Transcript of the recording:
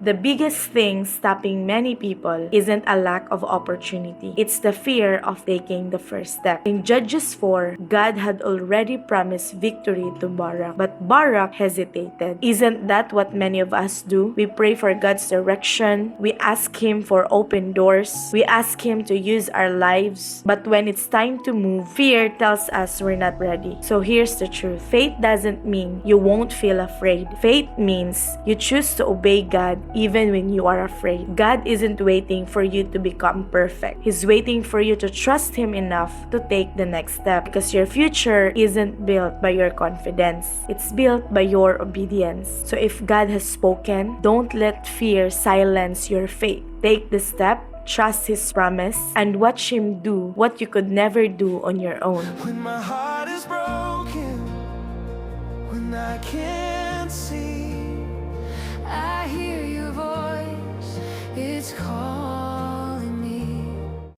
The biggest thing stopping many people isn't a lack of opportunity. It's the fear of taking the first step. In Judges 4, God had already promised victory to Barak, but Barak hesitated. Isn't that what many of us do? We pray for God's direction. We ask Him for open doors. We ask Him to use our lives. But when it's time to move, fear tells us we're not ready. So here's the truth. Faith doesn't mean you won't feel afraid. Faith means you choose to obey God even when you are afraid. God isn't waiting for you to become perfect. He's waiting for you to trust Him enough to take the next step, because your future isn't built by your confidence. It's built by your obedience. So if God has spoken, don't let fear silence your faith. Take the step, trust His promise, and watch Him do what you could never do on your own. When my heart is broken, when I can't see, I hear your voice, it's calling.